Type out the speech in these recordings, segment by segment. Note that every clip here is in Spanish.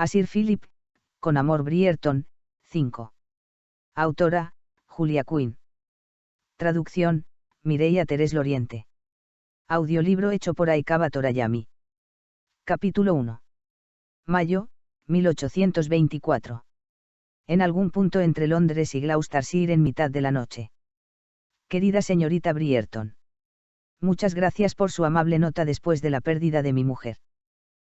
A Sir Philip, con amor Brierton, 5. Autora, Julia Quinn. Traducción, Mireia Terés Loriente. Audiolibro hecho por Aikaba Torayami. Capítulo 1. Mayo, 1824. En algún punto entre Londres y Gloucestershire en mitad de la noche. Querida señorita Brierton. Muchas gracias por su amable nota después de la pérdida de mi mujer.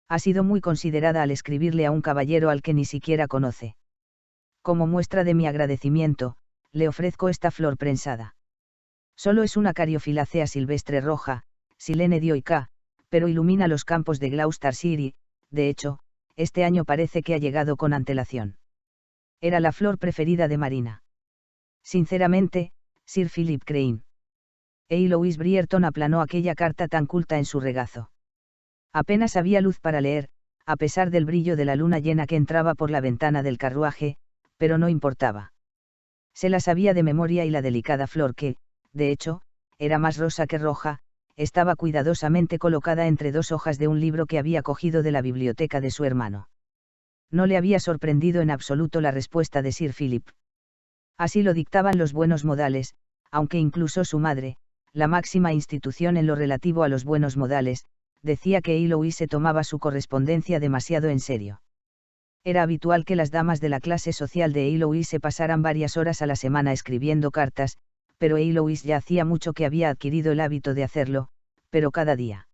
Ha sido muy considerada al escribirle a un caballero al que ni siquiera conoce. Como muestra de mi agradecimiento, le ofrezco esta flor prensada. Solo es una Cariophyllacea silvestre roja, Silene dioica, pero ilumina los campos de Gloucestershire y, de hecho, este año parece que ha llegado con antelación. Era la flor preferida de Marina. Sinceramente, Sir Philip Crane. Louis Brierton aplanó aquella carta tan culta en su regazo. Apenas había luz para leer, a pesar del brillo de la luna llena que entraba por la ventana del carruaje, pero no importaba. Se la sabía de memoria y la delicada flor que, de hecho, era más rosa que roja, estaba cuidadosamente colocada entre dos hojas de un libro que había cogido de la biblioteca de su hermano. No le había sorprendido en absoluto la respuesta de Sir Philip. Así lo dictaban los buenos modales, aunque incluso su madre, la máxima institución en lo relativo a los buenos modales, decía que Louis se tomaba su correspondencia demasiado en serio. Era habitual que las damas de la clase social de Louis se pasaran varias horas a la semana escribiendo cartas, pero Louis ya hacía mucho que había adquirido el hábito de hacerlo, pero cada día.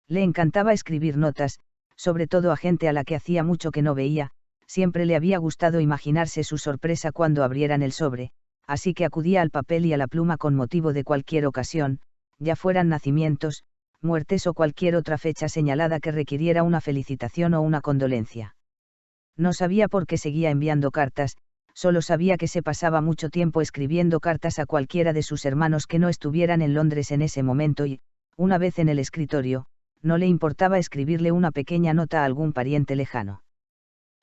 Le encantaba escribir notas, sobre todo a gente a la que hacía mucho que no veía, siempre le había gustado imaginarse su sorpresa cuando abrieran el sobre, así que acudía al papel y a la pluma con motivo de cualquier ocasión, ya fueran nacimientos, muertes o cualquier otra fecha señalada que requiriera una felicitación o una condolencia. No sabía por qué seguía enviando cartas, solo sabía que se pasaba mucho tiempo escribiendo cartas a cualquiera de sus hermanos que no estuvieran en Londres en ese momento y, una vez en el escritorio, no le importaba escribirle una pequeña nota a algún pariente lejano.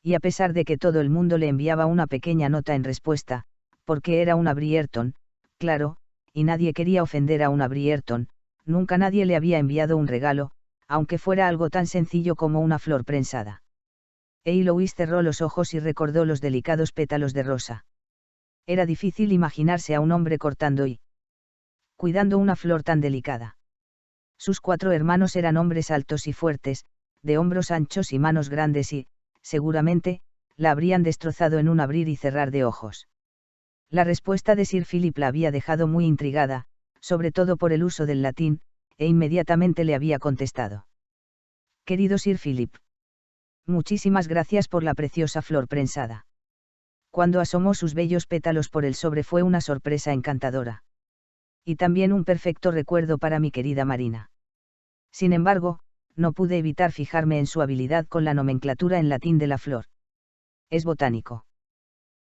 Y a pesar de que todo el mundo le enviaba una pequeña nota en respuesta, porque era una Brierton, claro, y nadie quería ofender a una Brierton, nunca nadie le había enviado un regalo, aunque fuera algo tan sencillo como una flor prensada. Louis cerró los ojos y recordó los delicados pétalos de rosa. Era difícil imaginarse a un hombre cortando y cuidando una flor tan delicada. Sus 4 hermanos eran hombres altos y fuertes, de hombros anchos y manos grandes y, seguramente, la habrían destrozado en un abrir y cerrar de ojos. La respuesta de Sir Philip la había dejado muy intrigada, sobre todo por el uso del latín, e inmediatamente le había contestado. Querido Sir Philip. Muchísimas gracias por la preciosa flor prensada. Cuando asomó sus bellos pétalos por el sobre fue una sorpresa encantadora. Y también un perfecto recuerdo para mi querida Marina. Sin embargo, no pude evitar fijarme en su habilidad con la nomenclatura en latín de la flor. Es botánico.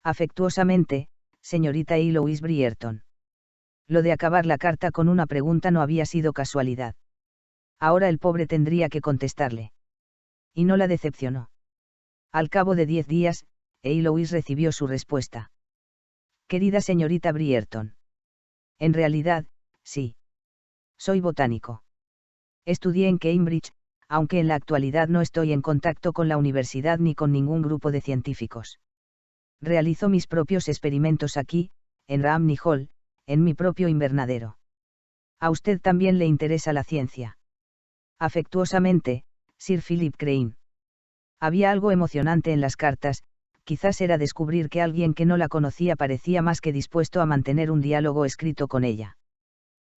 Afectuosamente, señorita Louis Brierton. Lo de acabar la carta con una pregunta no había sido casualidad. Ahora el pobre tendría que contestarle. Y no la decepcionó. Al cabo de 10 días, Louis recibió su respuesta. Querida señorita Brierton. En realidad, sí. Soy botánico. Estudié en Cambridge, aunque en la actualidad no estoy en contacto con la universidad ni con ningún grupo de científicos. Realizo mis propios experimentos aquí, en Ramney Hall, en mi propio invernadero. ¿A usted también le interesa la ciencia? Afectuosamente, Sir Philip Crane. Había algo emocionante en las cartas, quizás era descubrir que alguien que no la conocía parecía más que dispuesto a mantener un diálogo escrito con ella.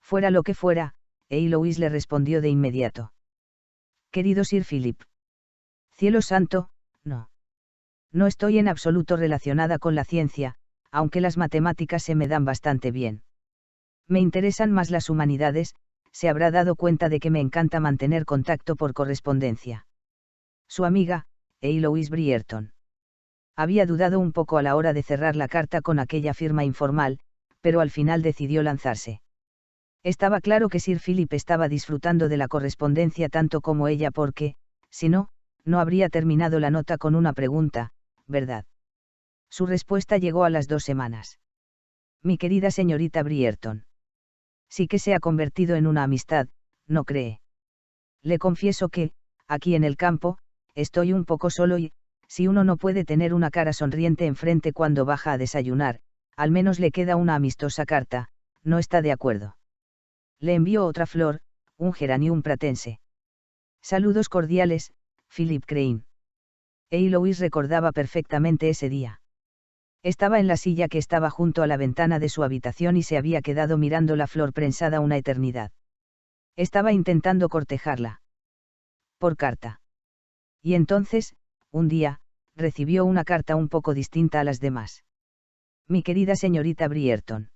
Fuera lo que fuera, Louis le respondió de inmediato. Querido Sir Philip. Cielo santo, no. No estoy en absoluto relacionada con la ciencia, aunque las matemáticas se me dan bastante bien. Me interesan más las humanidades, se habrá dado cuenta de que me encanta mantener contacto por correspondencia. Su amiga, Louis Brierton. Había dudado un poco a la hora de cerrar la carta con aquella firma informal, pero al final decidió lanzarse. Estaba claro que Sir Philip estaba disfrutando de la correspondencia tanto como ella porque, si no, no habría terminado la nota con una pregunta, ¿verdad? Su respuesta llegó a las 2 semanas. Mi querida señorita Brierton. Sí que se ha convertido en una amistad, ¿no cree? Le confieso que, aquí en el campo, estoy un poco solo y, Si uno no puede tener una cara sonriente enfrente cuando baja a desayunar, al menos le queda una amistosa carta, ¿no está de acuerdo? Le envió otra flor, un geranium pratense. Saludos cordiales, Philip Crane. Eloise recordaba perfectamente ese día. Estaba en la silla que estaba junto a la ventana de su habitación y se había quedado mirando la flor prensada una eternidad. Estaba intentando cortejarla. Por carta. Y entonces, un día, recibió una carta un poco distinta a las demás. Mi querida señorita Brierton.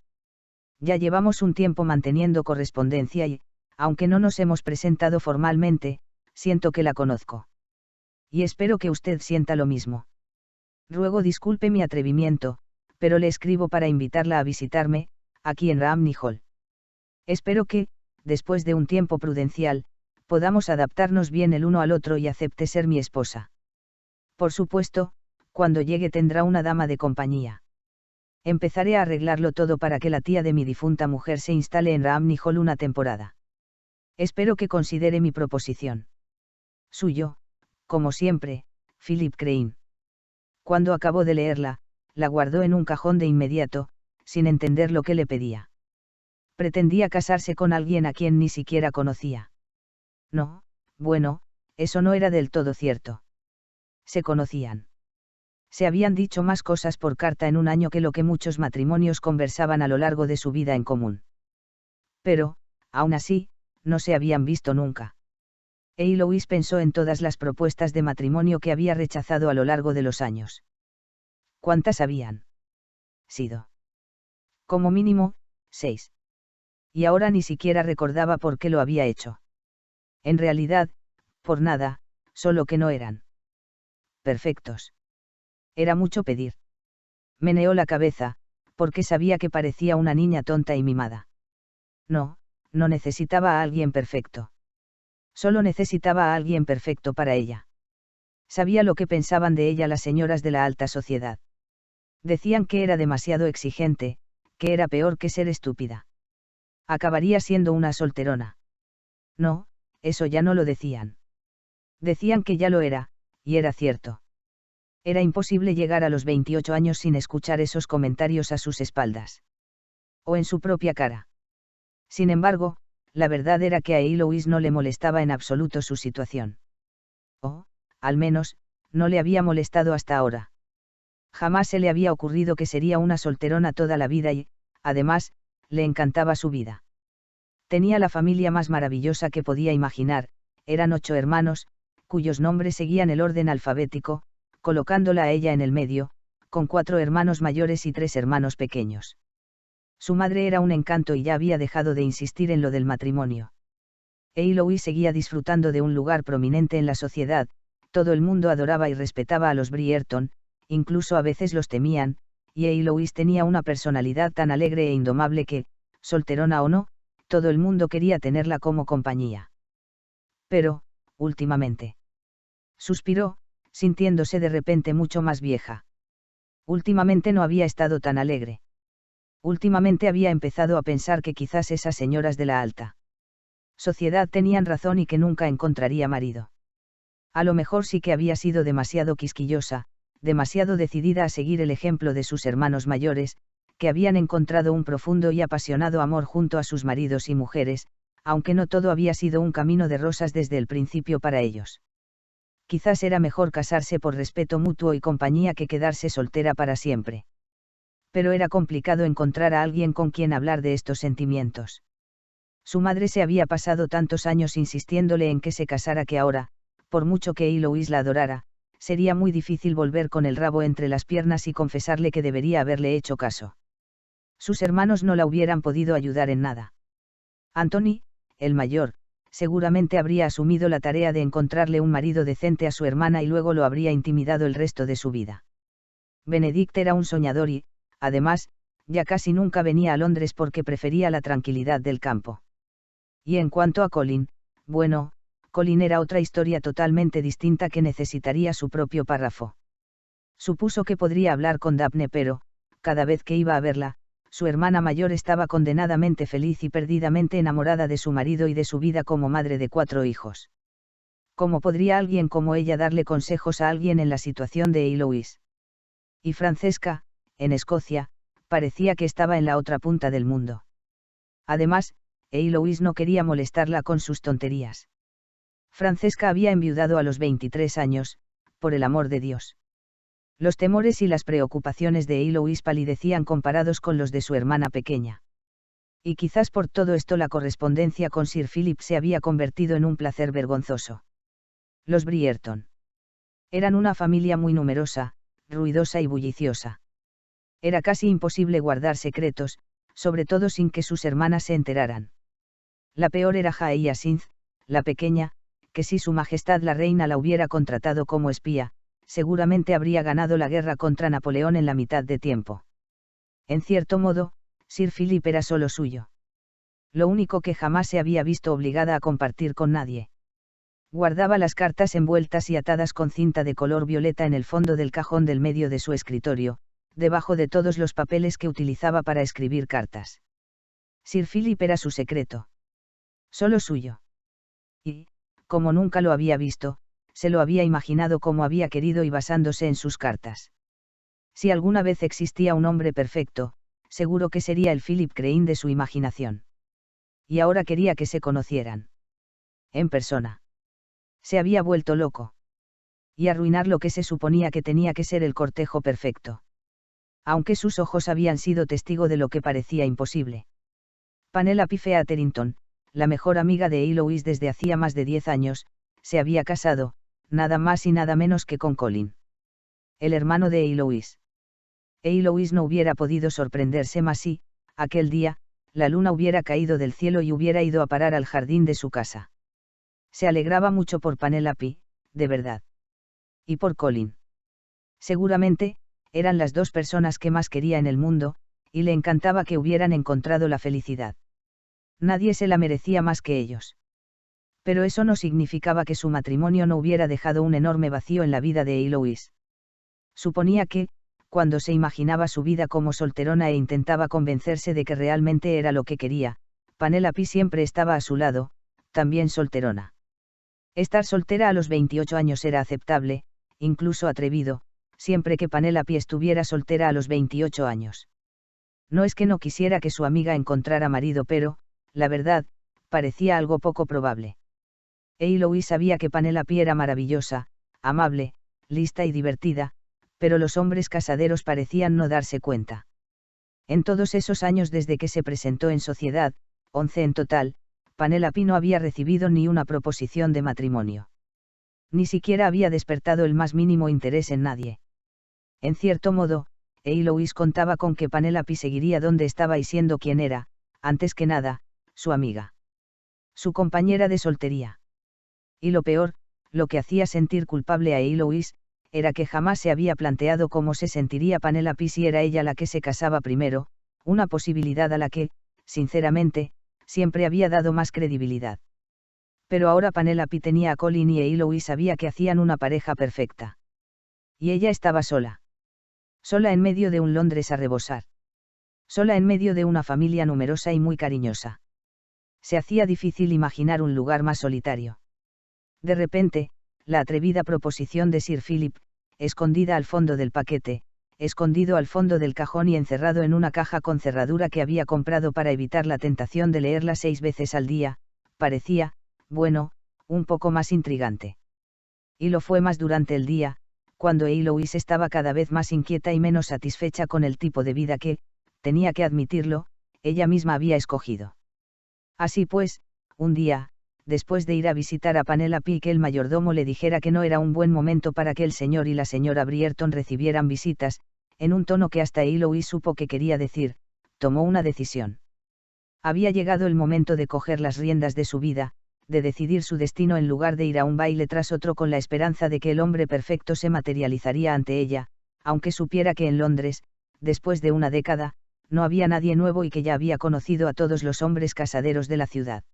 Ya llevamos un tiempo manteniendo correspondencia y, aunque no nos hemos presentado formalmente, siento que la conozco. Y espero que usted sienta lo mismo. Ruego disculpe mi atrevimiento, pero le escribo para invitarla a visitarme, aquí en Ramney Hall. Espero que, después de un tiempo prudencial, podamos adaptarnos bien el uno al otro y acepte ser mi esposa. Por supuesto, cuando llegue tendrá una dama de compañía. Empezaré a arreglarlo todo para que la tía de mi difunta mujer se instale en Ramney Hall una temporada. Espero que considere mi proposición. Suyo, como siempre, Philip Crane. Cuando acabó de leerla, la guardó en un cajón de inmediato, sin entender lo que le pedía. Pretendía casarse con alguien a quien ni siquiera conocía. No, bueno, eso no era del todo cierto. Se conocían. Se habían dicho más cosas por carta en un año que lo que muchos matrimonios conversaban a lo largo de su vida en común. Pero, aún así, no se habían visto nunca. Eloise pensó en todas las propuestas de matrimonio que había rechazado a lo largo de los años. ¿Cuántas habían sido? Como mínimo, 6. Y ahora ni siquiera recordaba por qué lo había hecho. En realidad, por nada, solo que no eran perfectos. Era mucho pedir. Meneó la cabeza, porque sabía que parecía una niña tonta y mimada. No, no necesitaba a alguien perfecto. Solo necesitaba a alguien perfecto para ella. Sabía lo que pensaban de ella las señoras de la alta sociedad. Decían que era demasiado exigente, que era peor que ser estúpida. Acabaría siendo una solterona. No, eso ya no lo decían. Decían que ya lo era, y era cierto. Era imposible llegar a los 28 años sin escuchar esos comentarios a sus espaldas. O en su propia cara. Sin embargo, la verdad era que a Eloise no le molestaba en absoluto su situación. O, al menos, no le había molestado hasta ahora. Jamás se le había ocurrido que sería una solterona toda la vida y, además, le encantaba su vida. Tenía la familia más maravillosa que podía imaginar, eran 8 hermanos, cuyos nombres seguían el orden alfabético, colocándola a ella en el medio, con 4 hermanos mayores y 3 hermanos pequeños. Su madre era un encanto y ya había dejado de insistir en lo del matrimonio. Eloise seguía disfrutando de un lugar prominente en la sociedad, todo el mundo adoraba y respetaba a los Brierton, incluso a veces los temían, y Eloise tenía una personalidad tan alegre e indomable que, solterona o no, todo el mundo quería tenerla como compañía. Pero, últimamente. Suspiró, sintiéndose de repente mucho más vieja. Últimamente no había estado tan alegre. Últimamente había empezado a pensar que quizás esas señoras de la alta sociedad tenían razón y que nunca encontraría marido. A lo mejor sí que había sido demasiado quisquillosa, demasiado decidida a seguir el ejemplo de sus hermanos mayores, que habían encontrado un profundo y apasionado amor junto a sus maridos y mujeres, aunque no todo había sido un camino de rosas desde el principio para ellos. Quizás era mejor casarse por respeto mutuo y compañía que quedarse soltera para siempre. Pero era complicado encontrar a alguien con quien hablar de estos sentimientos. Su madre se había pasado tantos años insistiéndole en que se casara que ahora, por mucho que Eloise la adorara, sería muy difícil volver con el rabo entre las piernas y confesarle que debería haberle hecho caso. Sus hermanos no la hubieran podido ayudar en nada. Anthony, el mayor, seguramente habría asumido la tarea de encontrarle un marido decente a su hermana y luego lo habría intimidado el resto de su vida. Benedict era un soñador y, además, ya casi nunca venía a Londres porque prefería la tranquilidad del campo. Y en cuanto a Colin, bueno, Colin era otra historia totalmente distinta que necesitaría su propio párrafo. Supuso que podría hablar con Daphne pero, cada vez que iba a verla, su hermana mayor estaba condenadamente feliz y perdidamente enamorada de su marido y de su vida como madre de 4 hijos. ¿Cómo podría alguien como ella darle consejos a alguien en la situación de Eloise? Y Francesca, en Escocia, parecía que estaba en la otra punta del mundo. Además, Eloise no quería molestarla con sus tonterías. Francesca había enviudado a los 23 años, por el amor de Dios. Los temores y las preocupaciones de Eloise palidecían comparados con los de su hermana pequeña. Y quizás por todo esto la correspondencia con Sir Philip se había convertido en un placer vergonzoso. Los Brierton eran una familia muy numerosa, ruidosa y bulliciosa. Era casi imposible guardar secretos, sobre todo sin que sus hermanas se enteraran. La peor era Hyacinth, la pequeña, que si su majestad la reina la hubiera contratado como espía, seguramente habría ganado la guerra contra Napoleón en la mitad de tiempo. En cierto modo, Sir Philip era solo suyo. Lo único que jamás se había visto obligada a compartir con nadie. Guardaba las cartas envueltas y atadas con cinta de color violeta en el fondo del cajón del medio de su escritorio, debajo de todos los papeles que utilizaba para escribir cartas. Sir Philip era su secreto. Solo suyo. Y, como nunca lo había visto, se lo había imaginado como había querido y basándose en sus cartas. Si alguna vez existía un hombre perfecto, seguro que sería el Philip Crane de su imaginación. Y ahora quería que se conocieran. En persona. Se había vuelto loco. Y arruinar lo que se suponía que tenía que ser el cortejo perfecto. Aunque sus ojos habían sido testigo de lo que parecía imposible. Penelope Featherington, la mejor amiga de Eloise desde hacía más de 10 años, se había casado, nada más y nada menos que con Colin. El hermano de Eloise. Eloise no hubiera podido sorprenderse más si, aquel día, la luna hubiera caído del cielo y hubiera ido a parar al jardín de su casa. Se alegraba mucho por Penelope, de verdad. Y por Colin. Seguramente, eran las dos personas que más quería en el mundo, y le encantaba que hubieran encontrado la felicidad. Nadie se la merecía más que ellos. Pero eso no significaba que su matrimonio no hubiera dejado un enorme vacío en la vida de Eloise. Suponía que, cuando se imaginaba su vida como solterona e intentaba convencerse de que realmente era lo que quería, Penelope siempre estaba a su lado, también solterona. Estar soltera a los 28 años era aceptable, incluso atrevido, siempre que Penelope estuviera soltera a los 28 años. No es que no quisiera que su amiga encontrara marido, pero, la verdad, parecía algo poco probable. Eloise sabía que Penelope era maravillosa, amable, lista y divertida, pero los hombres casaderos parecían no darse cuenta. En todos esos años desde que se presentó en sociedad, 11 en total, Penelope no había recibido ni una proposición de matrimonio. Ni siquiera había despertado el más mínimo interés en nadie. En cierto modo, Eloise contaba con que Penelope seguiría donde estaba y siendo quien era, antes que nada, su amiga. Su compañera de soltería. Y lo peor, lo que hacía sentir culpable a Eloise, era que jamás se había planteado cómo se sentiría Penelope si era ella la que se casaba primero, una posibilidad a la que, sinceramente, siempre había dado más credibilidad. Pero ahora Penelope tenía a Colin y Eloise sabía que hacían una pareja perfecta. Y ella estaba sola. Sola en medio de un Londres a rebosar. Sola en medio de una familia numerosa y muy cariñosa. Se hacía difícil imaginar un lugar más solitario. De repente, la atrevida proposición de Sir Philip, escondida al fondo del paquete, escondido al fondo del cajón y encerrado en una caja con cerradura que había comprado para evitar la tentación de leerla 6 veces al día, parecía, bueno, un poco más intrigante. Y lo fue más durante el día, cuando Eloise estaba cada vez más inquieta y menos satisfecha con el tipo de vida que, tenía que admitirlo, ella misma había escogido. Así pues, un día, después de ir a visitar a Penelope y que el mayordomo le dijera que no era un buen momento para que el señor y la señora Brierton recibieran visitas, en un tono que hasta Eloise supo que quería decir, tomó una decisión. Había llegado el momento de coger las riendas de su vida, de decidir su destino en lugar de ir a un baile tras otro con la esperanza de que el hombre perfecto se materializaría ante ella, aunque supiera que en Londres, después de una década, no había nadie nuevo y que ya había conocido a todos los hombres casaderos de la ciudad.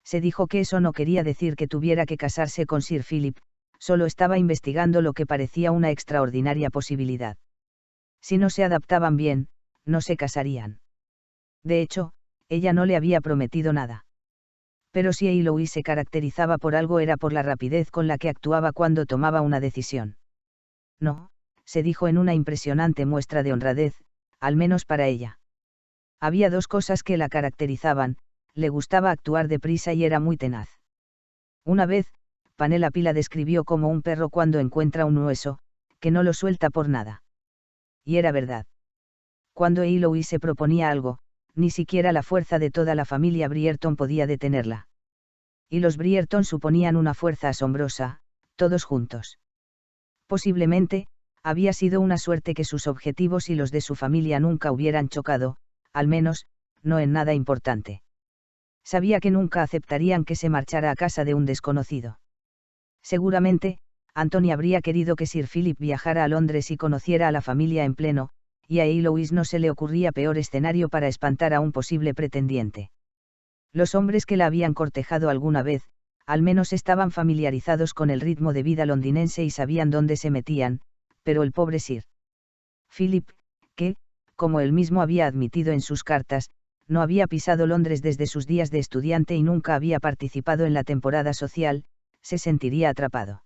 Se dijo que eso no quería decir que tuviera que casarse con Sir Philip, solo estaba investigando lo que parecía una extraordinaria posibilidad. Si no se adaptaban bien, no se casarían. De hecho, ella no le había prometido nada. Pero si Eloise se caracterizaba por algo era por la rapidez con la que actuaba cuando tomaba una decisión. No, se dijo en una impresionante muestra de honradez, al menos para ella. Había dos cosas que la caracterizaban: le gustaba actuar deprisa y era muy tenaz. Una vez, Penélope la describió como un perro cuando encuentra un hueso, que no lo suelta por nada. Y era verdad. Cuando Eloise se proponía algo, ni siquiera la fuerza de toda la familia Brierton podía detenerla. Y los Brierton suponían una fuerza asombrosa, todos juntos. Posiblemente, había sido una suerte que sus objetivos y los de su familia nunca hubieran chocado, al menos, no en nada importante. Sabía que nunca aceptarían que se marchara a casa de un desconocido. Seguramente, Anthony habría querido que Sir Philip viajara a Londres y conociera a la familia en pleno, y a Eloise no se le ocurría peor escenario para espantar a un posible pretendiente. Los hombres que la habían cortejado alguna vez, al menos estaban familiarizados con el ritmo de vida londinense y sabían dónde se metían, pero el pobre Sir Philip, que, como él mismo había admitido en sus cartas, no había pisado Londres desde sus días de estudiante y nunca había participado en la temporada social, se sentiría atrapado.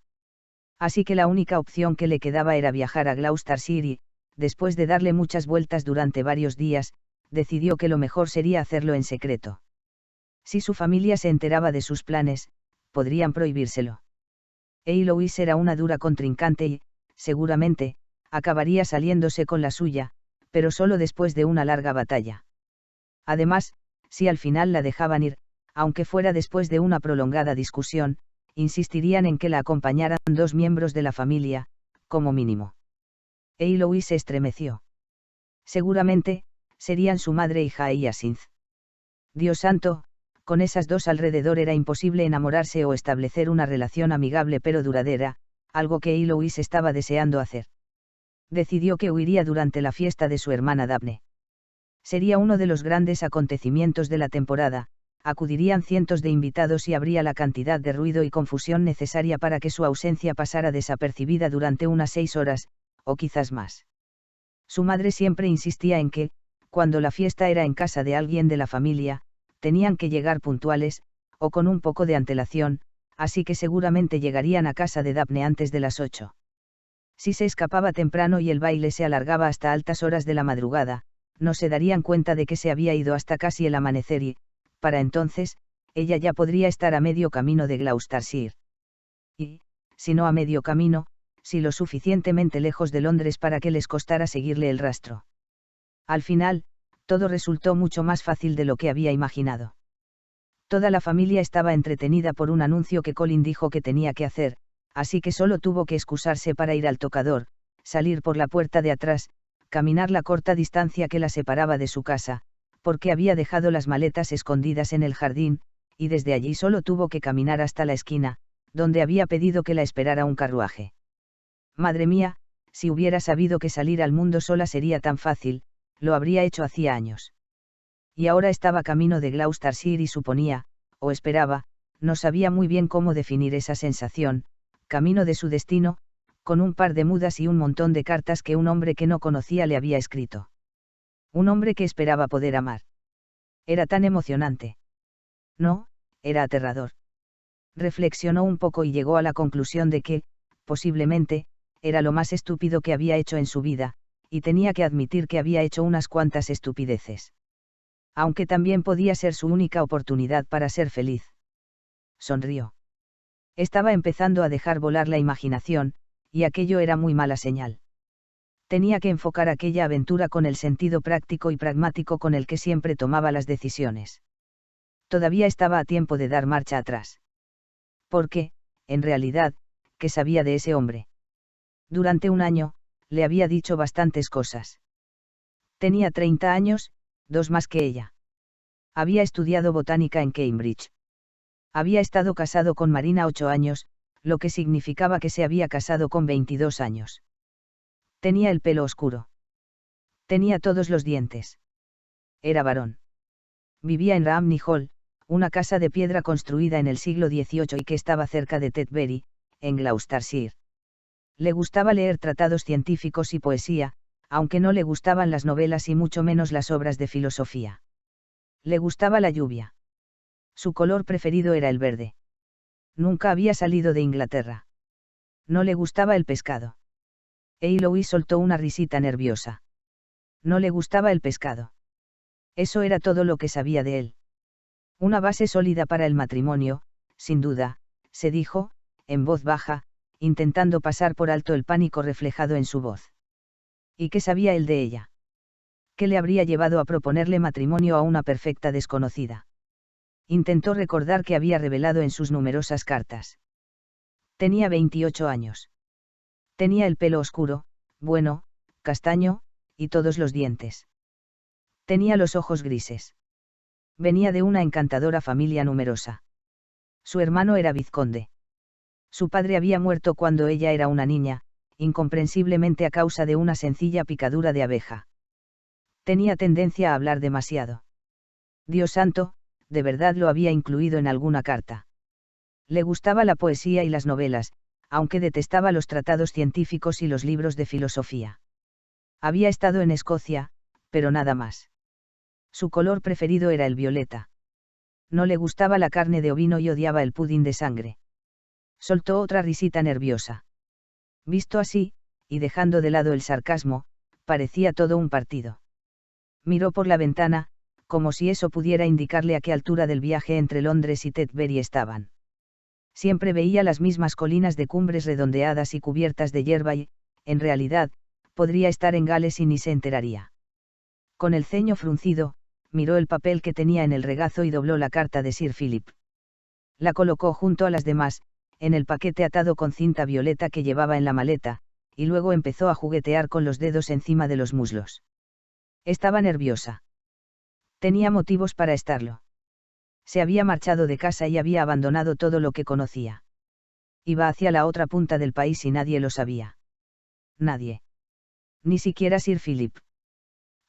Así que la única opción que le quedaba era viajar a Gloucestershire y, después de darle muchas vueltas durante varios días, decidió que lo mejor sería hacerlo en secreto. Si su familia se enteraba de sus planes, podrían prohibírselo. Eloise era una dura contrincante y, seguramente, acabaría saliéndose con la suya, pero solo después de una larga batalla. Además, si al final la dejaban ir, aunque fuera después de una prolongada discusión, insistirían en que la acompañaran dos miembros de la familia, como mínimo. Eloise se estremeció. Seguramente, serían su madre y Hyacinth. Dios santo, con esas dos alrededor era imposible enamorarse o establecer una relación amigable pero duradera, algo que Eloise estaba deseando hacer. Decidió que huiría durante la fiesta de su hermana Daphne. Sería uno de los grandes acontecimientos de la temporada, acudirían cientos de invitados y habría la cantidad de ruido y confusión necesaria para que su ausencia pasara desapercibida durante unas 6 horas, o quizás más. Su madre siempre insistía en que, cuando la fiesta era en casa de alguien de la familia, tenían que llegar puntuales, o con un poco de antelación, así que seguramente llegarían a casa de Daphne antes de las 8. Si se escapaba temprano y el baile se alargaba hasta altas horas de la madrugada, no se darían cuenta de que se había ido hasta casi el amanecer y, para entonces, ella ya podría estar a medio camino de Gloucestershire. Y, si no a medio camino, si lo suficientemente lejos de Londres para que les costara seguirle el rastro. Al final, todo resultó mucho más fácil de lo que había imaginado. Toda la familia estaba entretenida por un anuncio que Colin dijo que tenía que hacer, así que solo tuvo que excusarse para ir al tocador, salir por la puerta de atrás, caminar la corta distancia que la separaba de su casa, porque había dejado las maletas escondidas en el jardín, y desde allí solo tuvo que caminar hasta la esquina, donde había pedido que la esperara un carruaje. Madre mía, si hubiera sabido que salir al mundo sola sería tan fácil, lo habría hecho hacía años. Y ahora estaba camino de Gloucestershire y suponía, o esperaba, no sabía muy bien cómo definir esa sensación, camino de su destino, con un par de mudas y un montón de cartas que un hombre que no conocía le había escrito. Un hombre que esperaba poder amar. Era tan emocionante. No, era aterrador. Reflexionó un poco y llegó a la conclusión de que, posiblemente, era lo más estúpido que había hecho en su vida, y tenía que admitir que había hecho unas cuantas estupideces. Aunque también podía ser su única oportunidad para ser feliz. Sonrió. Estaba empezando a dejar volar la imaginación, y aquello era muy mala señal. Tenía que enfocar aquella aventura con el sentido práctico y pragmático con el que siempre tomaba las decisiones. Todavía estaba a tiempo de dar marcha atrás. Porque, en realidad, ¿qué sabía de ese hombre? Durante un año, le había dicho bastantes cosas. Tenía 30 años, 2 más que ella. Había estudiado botánica en Cambridge. Había estado casado con Marina 8 años, lo que significaba que se había casado con 22 años. Tenía el pelo oscuro. Tenía todos los dientes. Era varón. Vivía en Ramney Hall, una casa de piedra construida en el siglo XVIII y que estaba cerca de Tetbury, en Gloucestershire. Le gustaba leer tratados científicos y poesía, aunque no le gustaban las novelas y mucho menos las obras de filosofía. Le gustaba la lluvia. Su color preferido era el verde. Nunca había salido de Inglaterra. No le gustaba el pescado. Eloise soltó una risita nerviosa. No le gustaba el pescado. Eso era todo lo que sabía de él. Una base sólida para el matrimonio, sin duda, se dijo, en voz baja, intentando pasar por alto el pánico reflejado en su voz. ¿Y qué sabía él de ella? ¿Qué le habría llevado a proponerle matrimonio a una perfecta desconocida? Intentó recordar que había revelado en sus numerosas cartas. Tenía 28 años. Tenía el pelo oscuro, bueno, castaño, y todos los dientes. Tenía los ojos grises. Venía de una encantadora familia numerosa. Su hermano era vizconde. Su padre había muerto cuando ella era una niña, incomprensiblemente a causa de una sencilla picadura de abeja. Tenía tendencia a hablar demasiado. Dios santo, de verdad lo había incluido en alguna carta. Le gustaba la poesía y las novelas, aunque detestaba los tratados científicos y los libros de filosofía. Había estado en Escocia, pero nada más. Su color preferido era el violeta. No le gustaba la carne de ovino y odiaba el pudín de sangre. Soltó otra risita nerviosa. Visto así, y dejando de lado el sarcasmo, parecía todo un partido. Miró por la ventana, como si eso pudiera indicarle a qué altura del viaje entre Londres y Tetbury estaban. Siempre veía las mismas colinas de cumbres redondeadas y cubiertas de hierba y, en realidad, podría estar en Gales y ni se enteraría. Con el ceño fruncido, miró el papel que tenía en el regazo y dobló la carta de Sir Philip. La colocó junto a las demás, en el paquete atado con cinta violeta que llevaba en la maleta, y luego empezó a juguetear con los dedos encima de los muslos. Estaba nerviosa. Tenía motivos para estarlo. Se había marchado de casa y había abandonado todo lo que conocía. Iba hacia la otra punta del país y nadie lo sabía. Nadie. Ni siquiera Sir Philip.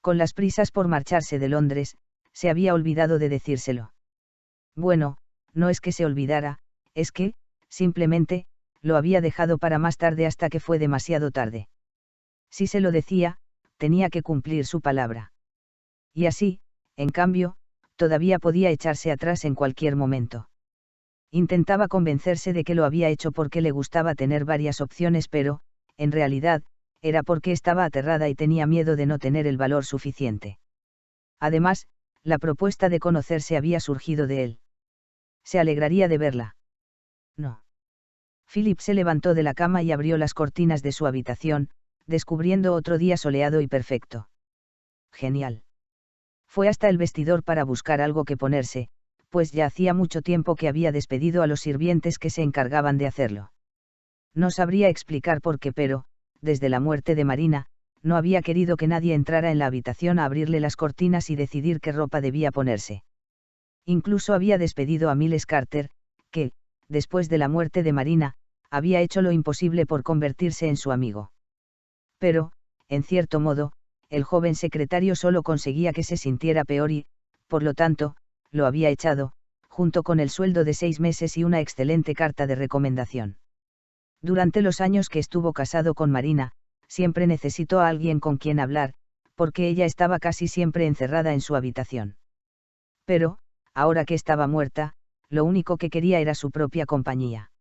Con las prisas por marcharse de Londres, se había olvidado de decírselo. Bueno, no es que se olvidara, es que, simplemente, lo había dejado para más tarde hasta que fue demasiado tarde. Si se lo decía, tenía que cumplir su palabra. Y así, en cambio, todavía podía echarse atrás en cualquier momento. Intentaba convencerse de que lo había hecho porque le gustaba tener varias opciones, pero, en realidad, era porque estaba aterrada y tenía miedo de no tener el valor suficiente. Además, la propuesta de conocerse había surgido de él. Se alegraría de verla. No. Philip se levantó de la cama y abrió las cortinas de su habitación, descubriendo otro día soleado y perfecto. Genial. Fue hasta el vestidor para buscar algo que ponerse, pues ya hacía mucho tiempo que había despedido a los sirvientes que se encargaban de hacerlo. No sabría explicar por qué, pero, desde la muerte de Marina, no había querido que nadie entrara en la habitación a abrirle las cortinas y decidir qué ropa debía ponerse. Incluso había despedido a Miles Carter, que, después de la muerte de Marina, había hecho lo imposible por convertirse en su amigo. Pero, en cierto modo, el joven secretario solo conseguía que se sintiera peor y, por lo tanto, lo había echado, junto con el sueldo de 6 meses y una excelente carta de recomendación. Durante los años que estuvo casado con Marina, siempre necesitó a alguien con quien hablar, porque ella estaba casi siempre encerrada en su habitación. Pero, ahora que estaba muerta, lo único que quería era su propia compañía.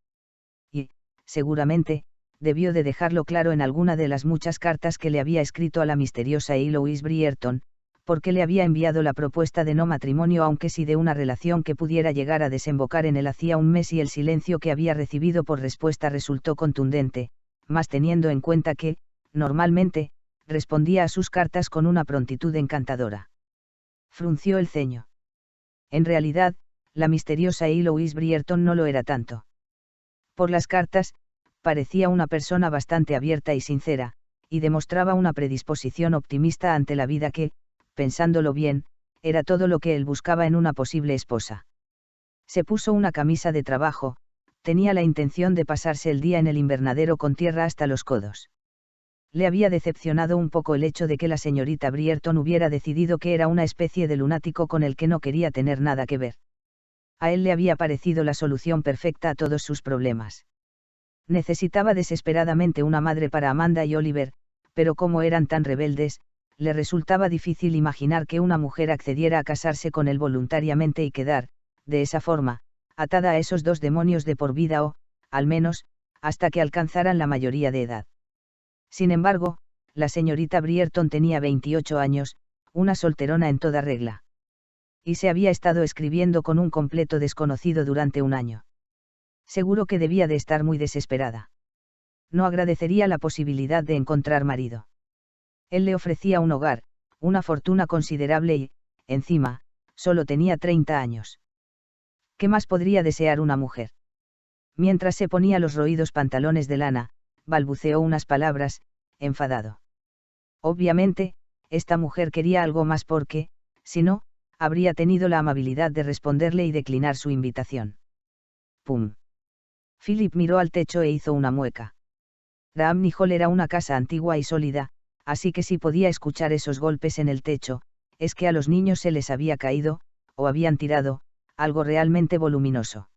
Y, seguramente, debió de dejarlo claro en alguna de las muchas cartas que le había escrito a la misteriosa Eloise Brierton, porque le había enviado la propuesta de no matrimonio, aunque sí de una relación que pudiera llegar a desembocar en él hacía un mes, y el silencio que había recibido por respuesta resultó contundente, más teniendo en cuenta que, normalmente, respondía a sus cartas con una prontitud encantadora. Frunció el ceño. En realidad, la misteriosa Eloise Brierton no lo era tanto. Por las cartas, parecía una persona bastante abierta y sincera, y demostraba una predisposición optimista ante la vida que, pensándolo bien, era todo lo que él buscaba en una posible esposa. Se puso una camisa de trabajo, tenía la intención de pasarse el día en el invernadero con tierra hasta los codos. Le había decepcionado un poco el hecho de que la señorita Brierton hubiera decidido que era una especie de lunático con el que no quería tener nada que ver. A él le había parecido la solución perfecta a todos sus problemas. Necesitaba desesperadamente una madre para Amanda y Oliver, pero como eran tan rebeldes, le resultaba difícil imaginar que una mujer accediera a casarse con él voluntariamente y quedar, de esa forma, atada a esos dos demonios de por vida o, al menos, hasta que alcanzaran la mayoría de edad. Sin embargo, la señorita Brierton tenía 28 años, una solterona en toda regla. Y se había estado escribiendo con un completo desconocido durante un año. Seguro que debía de estar muy desesperada. No agradecería la posibilidad de encontrar marido. Él le ofrecía un hogar, una fortuna considerable y, encima, solo tenía 30 años. ¿Qué más podría desear una mujer? Mientras se ponía los roídos pantalones de lana, balbuceó unas palabras, enfadado. Obviamente, esta mujer quería algo más porque, si no, habría tenido la amabilidad de responderle y declinar su invitación. ¡Pum! Philip miró al techo e hizo una mueca. Ramney Hall era una casa antigua y sólida, así que si podía escuchar esos golpes en el techo, es que a los niños se les había caído, o habían tirado, algo realmente voluminoso.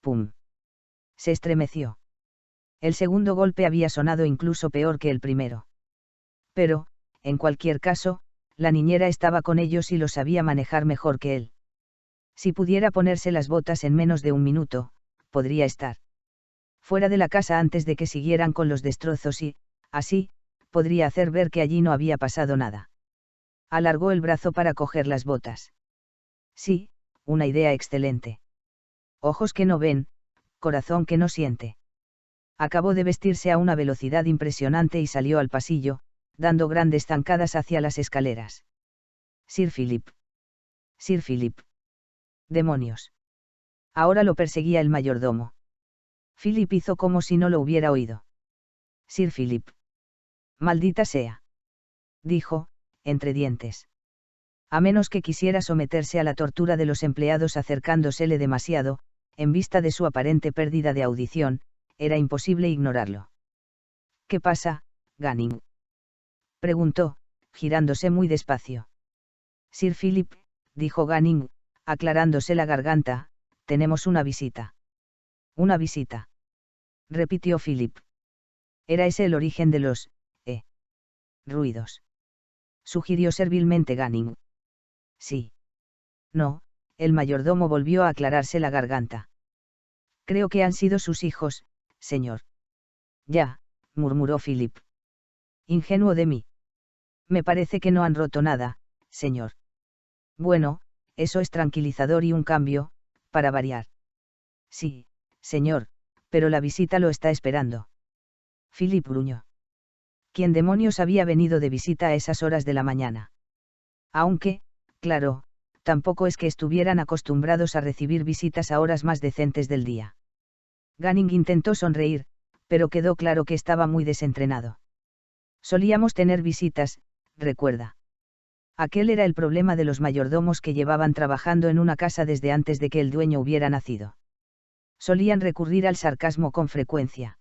¡Pum! Se estremeció. El segundo golpe había sonado incluso peor que el primero. Pero, en cualquier caso, la niñera estaba con ellos y lo sabía manejar mejor que él. Si pudiera ponerse las botas en menos de un minuto, podría estar fuera de la casa antes de que siguieran con los destrozos y, así, podría hacer ver que allí no había pasado nada. Alargó el brazo para coger las botas. Sí, una idea excelente. Ojos que no ven, corazón que no siente. Acabó de vestirse a una velocidad impresionante y salió al pasillo, dando grandes zancadas hacia las escaleras. Sir Philip. Sir Philip. Demonios. Ahora lo perseguía el mayordomo. Philip hizo como si no lo hubiera oído. Sir Philip. Maldita sea. Dijo, entre dientes. A menos que quisiera someterse a la tortura de los empleados acercándosele demasiado, en vista de su aparente pérdida de audición, era imposible ignorarlo. ¿Qué pasa, Gunning? Preguntó, girándose muy despacio. Sir Philip, dijo Gunning, aclarándose la garganta, tenemos una visita. Una visita. Repitió Philip. Era ese el origen de los, ruidos. Sugirió servilmente Gunning. Sí. No, el mayordomo volvió a aclararse la garganta. Creo que han sido sus hijos, señor. Ya, murmuró Philip. Ingenuo de mí. Me parece que no han roto nada, señor. Bueno, eso es tranquilizador y un cambio, para variar. Sí, señor, pero la visita lo está esperando. Philip gruñó. ¿Quién demonios había venido de visita a esas horas de la mañana? Aunque, claro, tampoco es que estuvieran acostumbrados a recibir visitas a horas más decentes del día. Gunning intentó sonreír, pero quedó claro que estaba muy desentrenado. Solíamos tener visitas, recuerda. Aquel era el problema de los mayordomos que llevaban trabajando en una casa desde antes de que el dueño hubiera nacido. Solían recurrir al sarcasmo con frecuencia.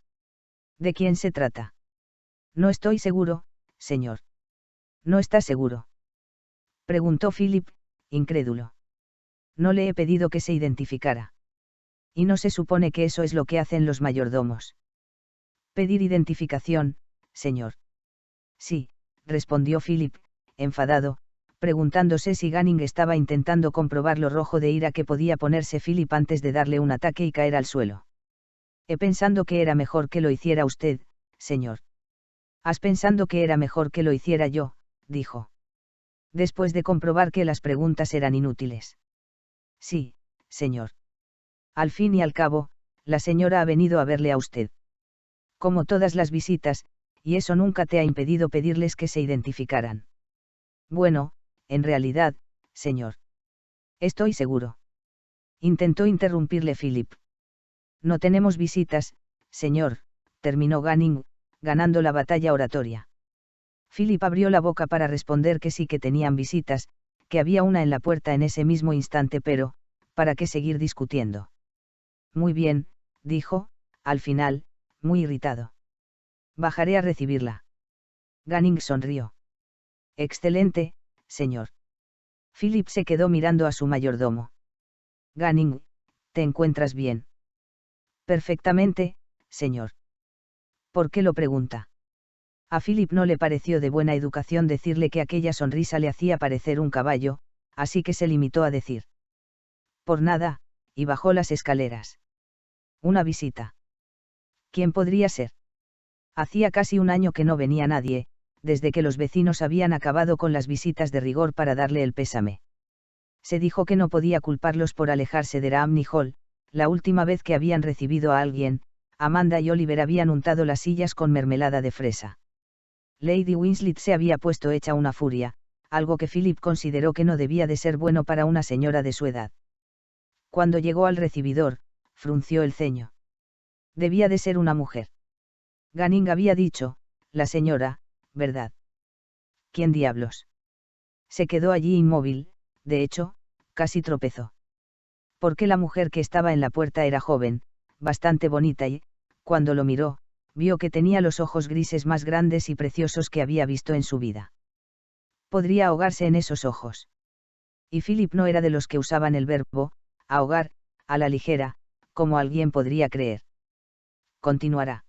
¿De quién se trata? No estoy seguro, señor. ¿No está seguro? Preguntó Philip, incrédulo. No le he pedido que se identificara. Y no se supone que eso es lo que hacen los mayordomos. Pedir identificación, señor. Sí, respondió Philip, enfadado, preguntándose si Gunning estaba intentando comprobar lo rojo de ira que podía ponerse Philip antes de darle un ataque y caer al suelo. He pensado que era mejor que lo hiciera usted, señor. Has pensado que era mejor que lo hiciera yo, dijo. Después de comprobar que las preguntas eran inútiles. Sí, señor. Al fin y al cabo, la señora ha venido a verle a usted. Como todas las visitas, y eso nunca te ha impedido pedirles que se identificaran. Bueno, en realidad, señor. Estoy seguro. Intentó interrumpirle Philip. No tenemos visitas, señor, terminó Gunning, ganando la batalla oratoria. Philip abrió la boca para responder que sí que tenían visitas, que había una en la puerta en ese mismo instante, pero, ¿para qué seguir discutiendo? Muy bien, dijo, al final, muy irritado. Bajaré a recibirla. Gunning sonrió. Excelente, señor. Philip se quedó mirando a su mayordomo. Gunning, ¿te encuentras bien? Perfectamente, señor. ¿Por qué lo pregunta? A Philip no le pareció de buena educación decirle que aquella sonrisa le hacía parecer un caballo, así que se limitó a decir. Por nada, y bajó las escaleras. Una visita. ¿Quién podría ser? Hacía casi un año que no venía nadie, desde que los vecinos habían acabado con las visitas de rigor para darle el pésame. Se dijo que no podía culparlos por alejarse de Ramney Hall. La última vez que habían recibido a alguien, Amanda y Oliver habían untado las sillas con mermelada de fresa. Lady Winslet se había puesto hecha una furia, algo que Philip consideró que no debía de ser bueno para una señora de su edad. Cuando llegó al recibidor, frunció el ceño. Debía de ser una mujer. Gunning había dicho, la señora, ¿verdad? ¿Quién diablos? Se quedó allí inmóvil, de hecho, casi tropezó. Porque la mujer que estaba en la puerta era joven, bastante bonita y, cuando lo miró, vio que tenía los ojos grises más grandes y preciosos que había visto en su vida. Podría ahogarse en esos ojos. Y Philip no era de los que usaban el verbo, ahogar, a la ligera, como alguien podría creer. Continuará.